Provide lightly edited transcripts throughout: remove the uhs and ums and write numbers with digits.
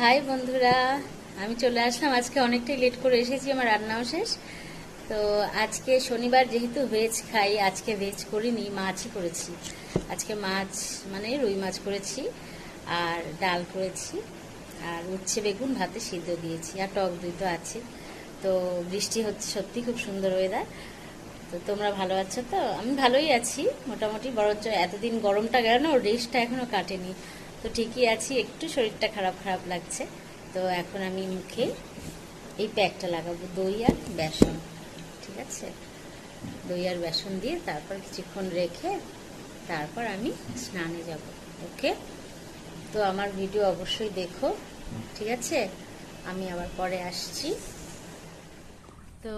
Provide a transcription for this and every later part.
High বন্ধুরা, আমি চলে আসলাম। আজকে অনেকটাই লেট করে এসেছি, আমার রান্নাও শেষ। তো আজকে শনিবার যেহেতু ভেজ খাই, আজকে ভেজ করিনি, মাছই করেছি। আজকে মাছ মানে রুই মাছ করেছি, আর ডাল করেছি, আর উচ্ছে বেগুন ভাতে সিদ্ধ দিয়েছি, আর টক দই তো আছে। তো বৃষ্টি হচ্ছে, সত্যি খুব সুন্দর ওয়েদার। তো তোমরা ভালো আছো তো? আমি ভালোই আছি মোটামুটি, বরঞ্চ এতদিন গরমটা গেল না, ওর রেস্টটা এখনো কাটেনি। তো ঠিকই আছি, একটু শরীরটা খারাপ খারাপ লাগছে। তো এখন আমি মুখে এই প্যাকটা লাগাবো, দই আর বেসন। ঠিক আছে, দই আর বেসন দিয়ে তারপর কিছুক্ষণ রেখে তারপর আমি স্নানে যাব। ওকে, তো আমার ভিডিও অবশ্যই দেখো, ঠিক আছে? আমি আবার পরে আসছি। তো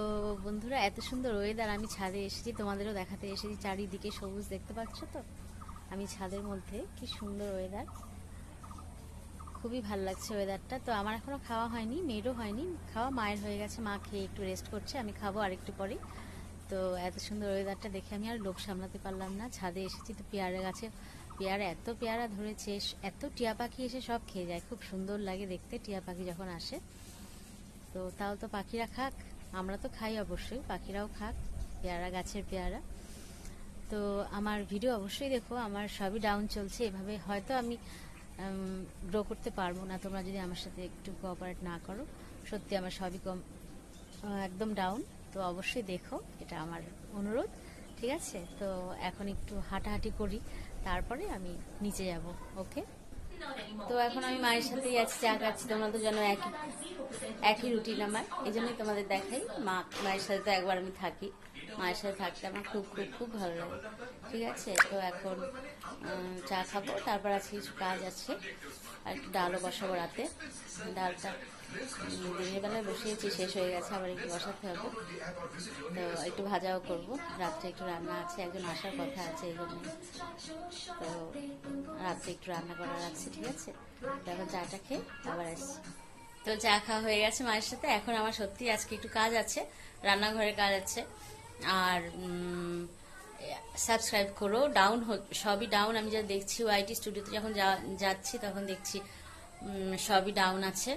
বন্ধুরা, এত সুন্দর ওয়েদার, আমি ছাদে এসেছি, তোমাদেরও দেখাতে এসেছি। চারিদিকে সবুজ দেখতে পাচ্ছ তো? আমি ছাদের মধ্যে, কি সুন্দর ওয়েদার, খুবই ভালো লাগছে ওয়েদারটা। তো আমার এখনো খাওয়া হয়নি, মেয়েরও হয়নি খাওয়া, মায়ের হয়ে গেছে, মা খেয়ে একটু রেস্ট করছে, আমি খাবো আরেকটু পরে। তো এত সুন্দর ওয়েদারটা দেখে আমি আর লোভ সামলাতে পারলাম না, ছাদে এসেছি। তো পেয়ারা গাছে পেয়ারা, এত পেয়ারা ধরেছে, এত টিয়া পাখি এসে সব খেয়ে যায়, খুব সুন্দর লাগে দেখতে টিয়া পাখি যখন আসে। তো তাও তো পাখিরা খাক, আমরা তো খাই অবশ্যই, পাখিরাও খাক পেয়ারা গাছের পেয়ারা। তো আমার ভিডিও অবশ্যই দেখো, আমার সবই ডাউন চলছে, এভাবে হয়তো আমি গ্রো করতে পারবো না তোমরা যদি আমার সাথে একটু কোঅপারেট না করো। সত্যি আমার সবই একদম ডাউন। তো অবশ্যই দেখো, এটা আমার অনুরোধ, ঠিক আছে? তো এখন একটু হাঁটাহাঁটি করি, তারপরে আমি নিচে যাব। ওকে, তো এখন আমি মায়ের সাথেই আছি, চা খাচ্ছি। তোমরা তো জানো একই একই রুটিন আমার, এই জন্যই তোমাদের দেখাই। মায়ের সাথে তো একবার আমি থাকি, মায়ের সাথে থাকতে আমার খুব খুব খুব ভালো লাগে। ঠিক আছে, তো এখন চা খাবো, তারপর আজকে কিছু কাজ আছে, আর একটু ডালও বসাবো রাতে। ডালটা দিনের বেলায় বসিয়েছি, শেষ হয়ে গেছে, আবার একটু বসাতে হবে। তো একটু ভাজাও করব, রাত্রে একটু রান্না আছে, একজন আসার কথা আছে এই জন্য। তো রাত্রে একটু রান্না করার আছে, ঠিক আছে? তো এখন চাটা খেয়ে আবার আসছি। তো চা খাওয়া হয়ে গেছে মায়ের সাথে, এখন আমার সত্যি আজকে একটু কাজ আছে, রান্নাঘরের কাজ আছে। আর সাবস্ক্রাইব করো, ডাউন সবই ডাউন। আমি যা দেখছি ওআইটি স্টুডিওতে যখন যাচ্ছি তখন দেখছি সবই ডাউন আছে।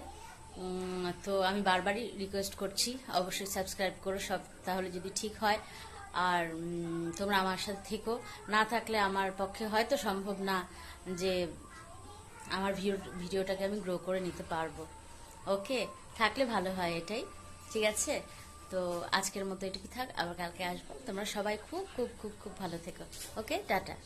তো আমি বারবারই রিকোয়েস্ট করছি, অবশ্যই সাবস্ক্রাইব করো সব, তাহলে যদি ঠিক হয়। আর তোমরা আমার সাথে থেকো, না থাকলে আমার পক্ষে হয়তো সম্ভব না যে আমার ভিডিওটাকে আমি গ্রো করে নিতে পারবো। ওকে, থাকলে ভালো হয় এটাই, ঠিক আছে? তো আজকের মতো এটুকু থাক, আবার কালকে আসবো। তোমরা সবাই খুব খুব খুব খুব ভালো থেকো। ওকে, টাটা।